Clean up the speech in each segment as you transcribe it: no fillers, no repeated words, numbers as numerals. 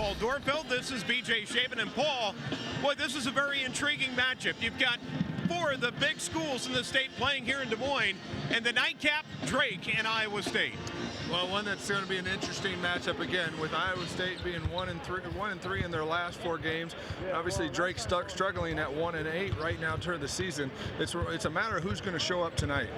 Paul Doerrfeld. This is BJ Shaven. And Paul, boy, this is a very intriguing matchup. You've got four of the big schools in the state playing here in Des Moines, and the nightcap, Drake and Iowa State. Well, one that's going to be an interesting matchup again, with Iowa State being 1-3 in their last 4 games. Obviously, Drake struggling at 1-8 right now during the season. It's a matter of who's going to show up tonight.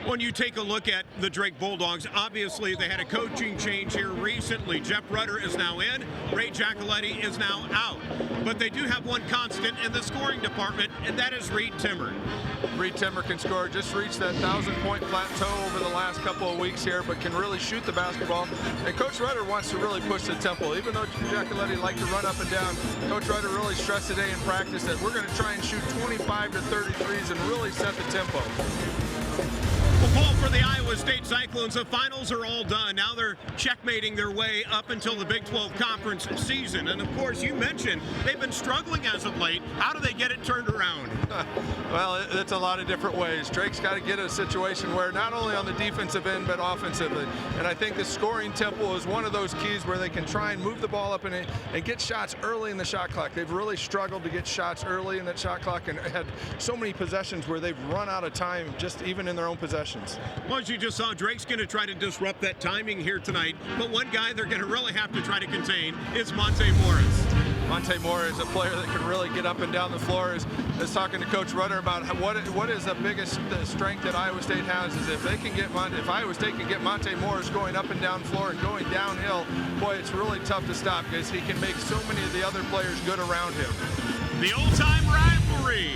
When you take a look at the Drake Bulldogs, obviously they had a coaching change here recently. Jeff Rudder is now in, Ray Giacoletti is now out. But they do have one constant in the scoring department, and that is Reed Timmer. Reed Timmer can score, just reached that 1,000-point plateau over the last couple of weeks here, but can really shoot the basketball. And Coach Rudder wants to really push the tempo. Even though Giacoletti liked to run up and down, Coach Rudder really stressed today in practice that we're going to try and shoot 25 to 33s and really set the tempo. Well, Paul, for the Iowa State Cyclones, the finals are all done. Now they're checkmating their way up until the Big 12 Conference season. And, of course, you mentioned they've been struggling as of late. How do they get it turned around? Well, it's a lot of different ways. Drake's got to get a situation where not only on the defensive end, but offensively. And I think the scoring tempo is one of those keys where they can try and move the ball up and get shots early in the shot clock. They've really struggled to get shots early in that shot clock and had so many possessions where they've run out of time just even in their own possessions. Well, as you just saw, Drake's going to try to disrupt that timing here tonight. But one guy they're going to really have to try to contain is Monte Morris. Monte Morris is a player that can really get up and down the floor. Is talking to Coach Rudder about what is the biggest strength that Iowa State has is if Iowa State can get Monte Morris going up and down the floor and going downhill, boy, it's really tough to stop because he can make so many of the other players good around him. The old-time rivalry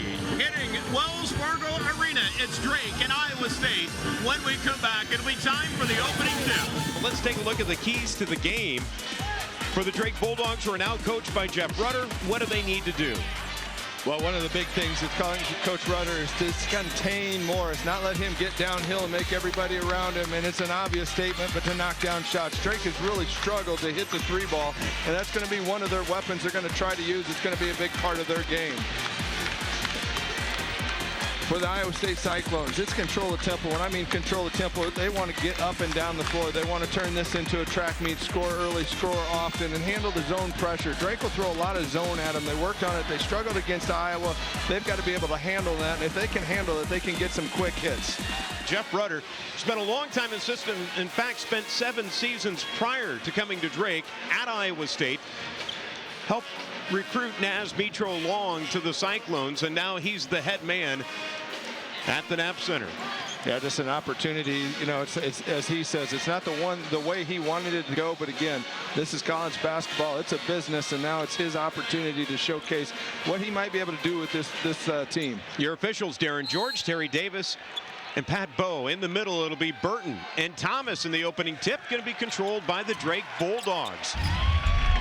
hitting Wells Fargo Arena. It's Drake and Iowa State. When we come back, it'll be time for the opening tip. Well, let's take a look at the keys to the game for the Drake Bulldogs, who are now coached by Jeff Rudder. What do they need to do? Well, one of the big things is Coach Rudder is to contain Morris, not let him get downhill and make everybody around him. And it's an obvious statement, but to knock down shots. Drake has really struggled to hit the 3 ball, and that's going to be one of their weapons they're going to try to use. It's going to be a big part of their game. For the Iowa State Cyclones, it's control the tempo. When I mean control the tempo, they want to get up and down the floor. They want to turn this into a track meet, score early, score often, and handle the zone pressure. Drake will throw a lot of zone at them. They worked on it. They struggled against Iowa. They've got to be able to handle that. And if they can handle it, they can get some quick hits. Jeff Rudder spent a long time assistant, in fact, spent 7 seasons prior to coming to Drake at Iowa State. Helped recruit Naz Mitro Long to the Cyclones, and now he's the head man at the Knapp Center. Yeah, just an opportunity. You know, it's as he says, it's not the way he wanted it to go, but again, this is college basketball. It's a business, and now it's his opportunity to showcase what he might be able to do with this team. Your officials, Darren George, Terry Davis, and Pat Bowe. In the middle, it'll be Burton and Thomas in the opening tip, going to be controlled by the Drake Bulldogs.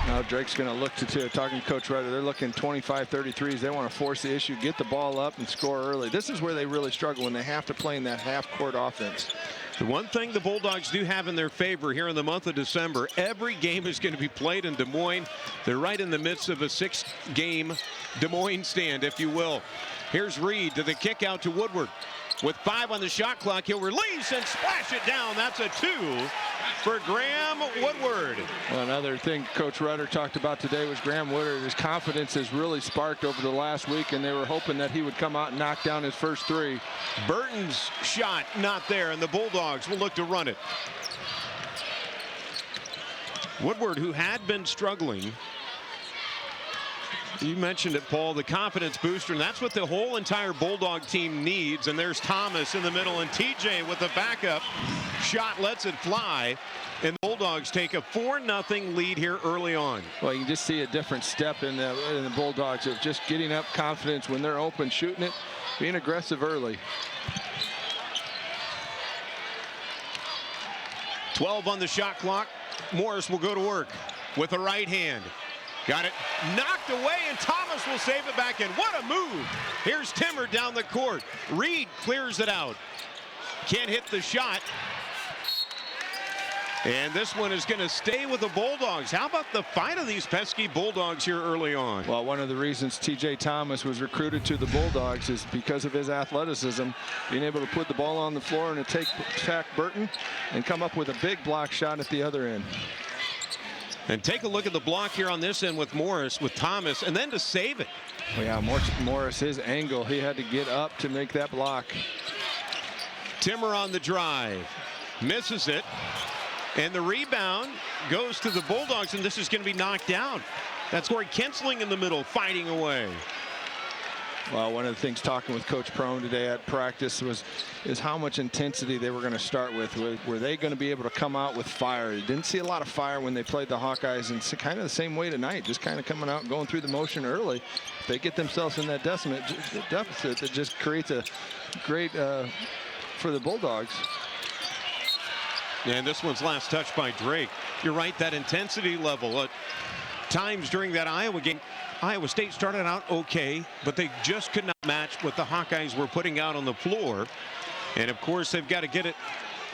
Now Drake's going to look to talking to Coach Rudder. They're looking 25, 33s. They want to force the issue, get the ball up, and score early. This is where they really struggle when they have to play in that half-court offense. The one thing the Bulldogs do have in their favor here in the month of December, every game is going to be played in Des Moines. They're right in the midst of a 6-game Des Moines stand, if you will. Here's Reed to the kick out to Woodward. With 5 on the shot clock, he'll release and splash it down. That's a 2 for Graham Woodward. Well, another thing Coach Rudder talked about today was Graham Woodward. His confidence has really sparked over the last week, and they were hoping that he would come out and knock down his first 3. Burton's shot not there, and the Bulldogs will look to run it. Woodward, who had been struggling, you mentioned it, Paul, the confidence booster, and that's what the whole entire Bulldog team needs. And there's Thomas in the middle, and TJ with the backup shot lets it fly, and the Bulldogs take a 4-0 lead here early on. Well, you can just see a different step in the Bulldogs of just getting up confidence when they're open, shooting it, being aggressive early. 12 on the shot clock. Morris will go to work with the right hand. Got it knocked away, and Thomas will save it back in. What a move. Here's Timmer down the court. Reed clears it out. Can't hit the shot. And this one is going to stay with the Bulldogs. How about the fight of these pesky Bulldogs here early on? Well, one of the reasons T.J. Thomas was recruited to the Bulldogs is because of his athleticism, being able to put the ball on the floor and attack Burton and come up with a big block shot at the other end. And take a look at the block here on this end with Morris, with Thomas, and then to save it. Well, yeah, Morris, his angle, he had to get up to make that block. Timmer on the drive, misses it, and the rebound goes to the Bulldogs, and this is going to be knocked down. That's Corey Kinsling in the middle, fighting away. Well, one of the things talking with Coach Prone today at practice is how much intensity they were going to start with. Were they going to be able to come out with fire? You didn't see a lot of fire when they played the Hawkeyes, and kind of the same way tonight, just kind of coming out and going through the motion early. If they get themselves in that deficit, that just creates a great for the Bulldogs. And this one's last touched by Drake. You're right, that intensity level at times during that Iowa game, Iowa State started out okay, but they just could not match what the Hawkeyes were putting out on the floor. And of course, they've got to get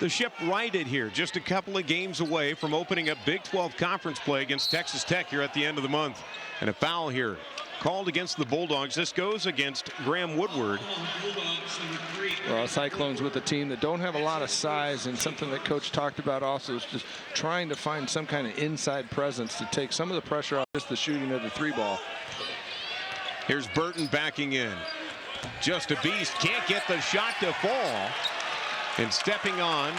the ship righted here, just a couple of games away from opening up Big 12 conference play against Texas Tech here at the end of the month. And a foul here called against the Bulldogs. This goes against Graham Woodward. Well, Cyclones with a team that don't have a lot of size, and something that Coach talked about also is just trying to find some kind of inside presence to take some of the pressure off just the shooting of the three ball. Here's Burton backing in. Just a beast, can't get the shot to fall. And stepping on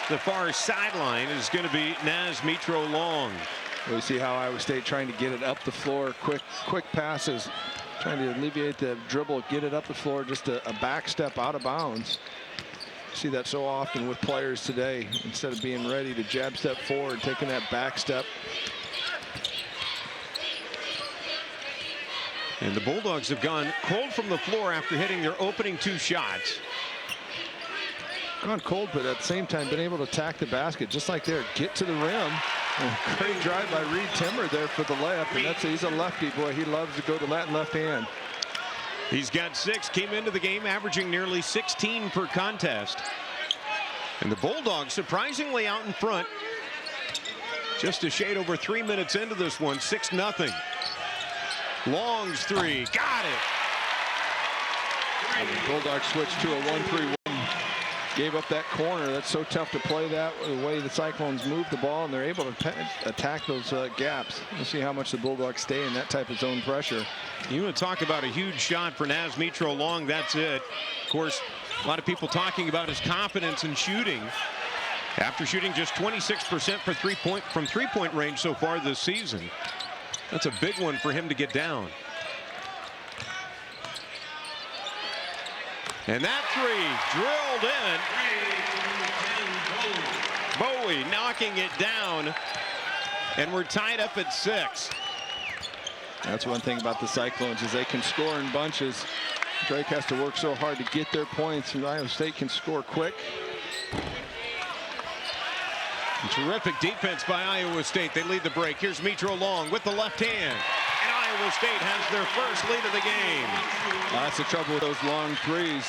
the far sideline is going to be Naz Mitro Long. We see how Iowa State trying to get it up the floor, quick passes, trying to alleviate the dribble, get it up the floor, just a back step out of bounds. See that so often with players today. Instead of being ready to jab step forward, taking that back step. And the Bulldogs have gone cold from the floor after hitting their opening two shots. Gone cold, but at the same time been able to attack the basket just like there. Get to the rim. And great drive by Reed Timmer there for the layup. And he's a lefty, boy. He loves to go to that left hand. He's got 6, came into the game averaging nearly 16 per contest. And the Bulldogs surprisingly out in front. Just a shade over 3 minutes into this one, 6-0. Long's three, got it. And the Bulldogs switched to a 1-3-1. Gave up that corner. That's so tough to play that the way the Cyclones move the ball, and they're able to attack those gaps. We'll see how much the Bulldogs stay in that type of zone pressure. You want to talk about a huge shot for Naz Mitro Long. That's it. Of course, a lot of people talking about his confidence in shooting. After shooting just 26% from three-point range so far this season. That's a big one for him to get down. And that three drilled in. Bowie knocking it down. And we're tied up at 6. That's one thing about the Cyclones is they can score in bunches. Drake has to work so hard to get their points, and Iowa State can score quick. Terrific defense by Iowa State. They lead the break. Here's Mitro Long with the left hand. And Iowa State has their first lead of the game. That's the trouble with those long threes.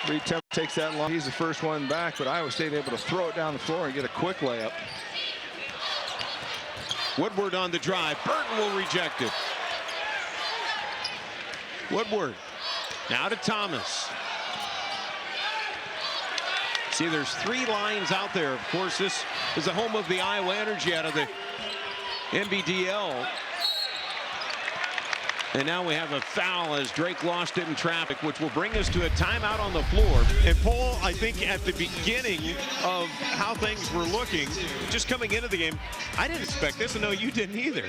Reed Timmer takes that long. He's the first one back, but Iowa State able to throw it down the floor and get a quick layup. Woodward on the drive. Burton will reject it. Woodward now to Thomas. See, there's 3 lines out there. Of course, this is the home of the Iowa Energy out of the NBDL. And now we have a foul as Drake lost it in traffic, which will bring us to a timeout on the floor. And Paul, I think at the beginning of how things were looking, just coming into the game, I didn't expect this, and no, you didn't either.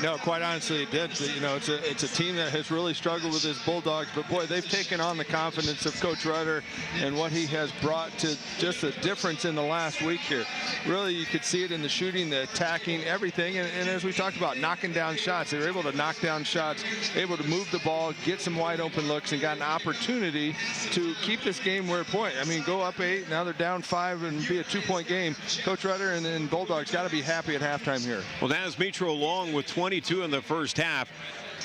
No, quite honestly, it did. You know, it's a team that has really struggled with his Bulldogs, but boy, they've taken on the confidence of Coach Rutter and what he has brought to just a difference in the last week here. Really, you could see it in the shooting, the attacking, everything, and as we talked about, knocking down shots. They were able to knock down shots, able to move the ball, get some wide open looks, and got an opportunity to keep this game where it point. I mean, go up 8, now they're down 5 and be a 2-point game. Coach Rutter and Bulldogs got to be happy at halftime here. Well, Naz Mitro Long with 22 in the first half.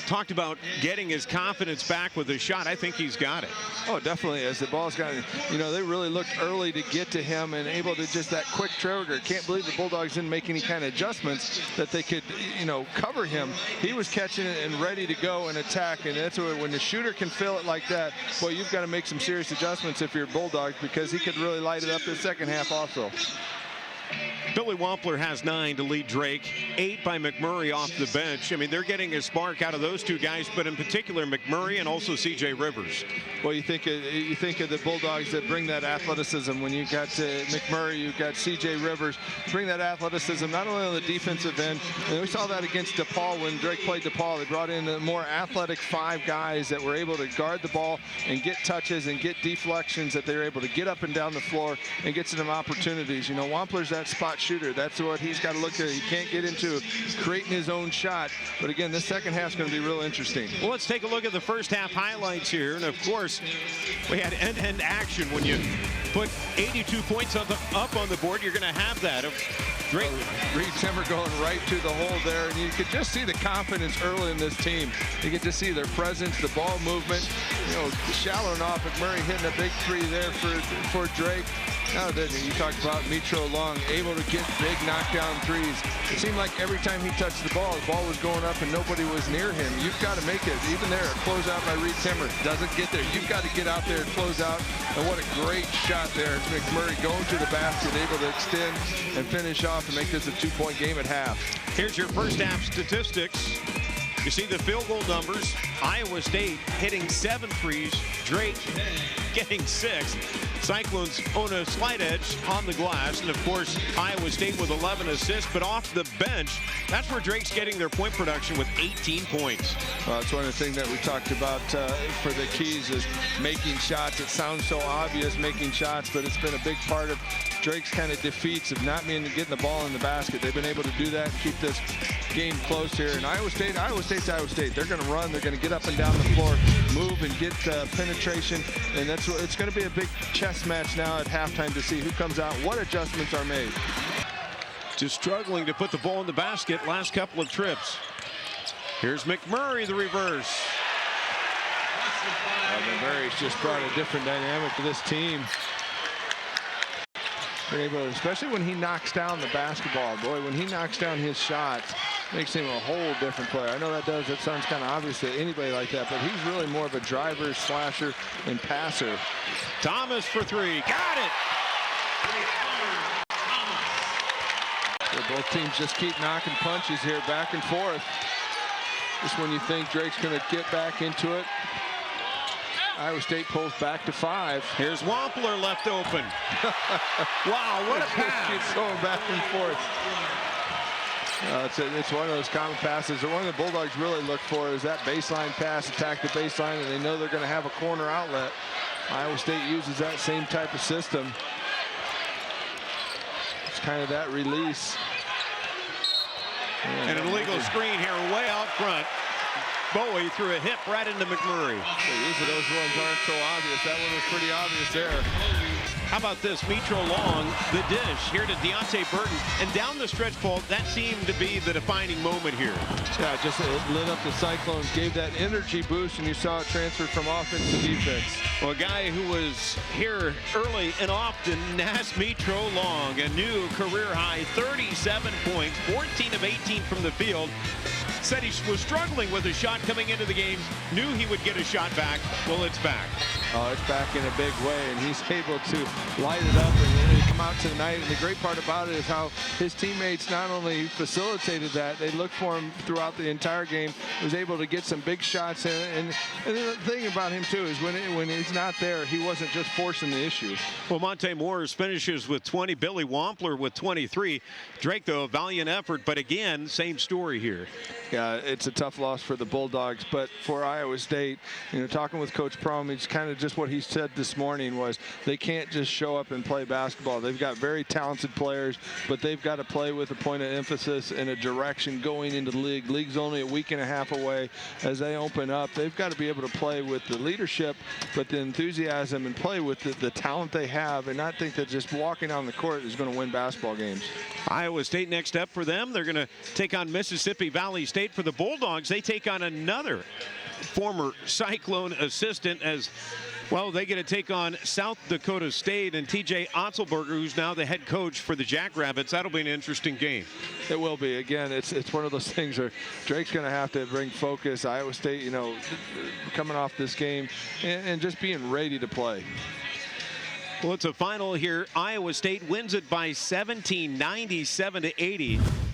Talked about getting his confidence back with his shot. I think he's got it. Oh, definitely. As the ball's got, you know, they really looked early to get to him and able to just that quick trigger. Can't believe the Bulldogs didn't make any kind of adjustments that they could, you know, cover him. He was catching it and ready to go and attack. And that's when the shooter can feel it like that. Boy, you've got to make some serious adjustments if you're Bulldogs, because he could really light it up the second half also. Billy Wampler has 9 to lead Drake, 8 by McMurray off the bench. I mean, they're getting a spark out of those two guys, but in particular McMurray and also C.J. Rivers. Well, you think of the Bulldogs that bring that athleticism. When you got McMurray, you've got C.J. Rivers, bring that athleticism not only on the defensive end. And we saw that against DePaul when Drake played DePaul. They brought in more athletic 5 guys that were able to guard the ball and get touches and get deflections, that they were able to get up and down the floor and get to them opportunities. You know, Wampler's that spot shooter. That's what he's got to look at. He can't get into creating his own shot. But again, this second half is going to be real interesting. Well, let's take a look at the first half highlights here. And of course, we had end-to-end action. When you put 82 points up on the board, you're going to have that. Drake. Reed Timmer going right to the hole there, and you could just see the confidence early in this team. You could just see their presence, the ball movement. You know, shallowing off. McMurray hitting a big 3 there for Drake. Now, you talked about Mitro Long, able to get big knockdown threes. It seemed like every time he touched the ball was going up and nobody was near him. You've got to make it. Even there, a closeout by Reed Timmer doesn't get there. You've got to get out there and close out. And what a great shot there. It's McMurray going to the basket, able to extend and finish off and make this a 2-point game at half. Here's your first half statistics. You see the field goal numbers. Iowa State hitting 7 threes. Drake getting 6. Cyclones own a slight edge on the glass. And, of course, Iowa State with 11 assists. But off the bench, that's where Drake's getting their point production with 18 points. Well, it's one of the things that we talked about for the keys is making shots. It sounds so obvious, making shots, but it's been a big part of Drake's kind of defeats of not being getting the ball in the basket. They've been able to do that and keep this game close here. And Iowa State's Iowa State. They're going to run. They're going to get up and down the floor, move and get penetration. And that's what it's going to be a big chess match now at halftime to see who comes out, what adjustments are made. Just struggling to put the ball in the basket last couple of trips. Here's McMurray, the reverse. McMurray's just brought a different dynamic to this team. Been able to, especially when he knocks down the basketball. Boy, when he knocks down his shots, makes him a whole different player. I know that sounds kind of obvious to anybody like that, but he's really more of a driver, slasher, and passer. Thomas for 3. Got it! So both teams just keep knocking punches here back and forth. Just when you think Drake's going to get back into it. Iowa State pulls back to 5. Here's Wampler left open. Wow, what a pass. Keeps going back and forth. It's one of those common passes. One of the Bulldogs really look for is that baseline pass, attack the baseline, and they know they're going to have a corner outlet. Iowa State uses that same type of system. It's kind of that release. And an illegal screen here way out front. Bowie threw a hip right into McMurray. Usually those ones aren't so obvious. That one was pretty obvious there. How about this? Mitro Long, the dish here to Deontay Burton. And down the stretch, Paul, that seemed to be the defining moment here. Yeah, just it lit up the Cyclones, gave that energy boost, and you saw it transfer from offense to defense. Well, a guy who was here early and often, Mitro Long, a new career high, 37 points, 14 of 18 from the field. Said he was struggling with a shot coming into the game, knew he would get a shot back. Well, it's back. Oh, it's back in a big way, and he's able to light it up and come out tonight. And the great part about it is how his teammates not only facilitated that, they looked for him throughout the entire game, was able to get some big shots in. And the thing about him, too, is when he's not there, he wasn't just forcing the issue. Well, Monte Morris finishes with 20, Billy Wampler with 23. Drake, though, a valiant effort, but again, same story here. Yeah, it's a tough loss for the Bulldogs, but for Iowa State, you know, talking with Coach Prom, it's kind of just what he said this morning was they can't just show up and play basketball. They've got very talented players, but they've got to play with a point of emphasis and a direction going into the league. League's only a week and a half away. As they open up, they've got to be able to play with the leadership, but the enthusiasm and play with the talent they have and not think that just walking on the court is going to win basketball games. Iowa State next up for them. They're going to take on Mississippi Valley State. For the Bulldogs, they take on another former Cyclone assistant as well. They get to take on South Dakota State and TJ Otzelberger, who's now the head coach for the Jackrabbits. That'll be an interesting game. It will be. Again, it's one of those things where Drake's going to have to bring focus. Iowa State, you know, coming off this game and just being ready to play. Well, it's a final here. Iowa State wins it by 17, 97-80.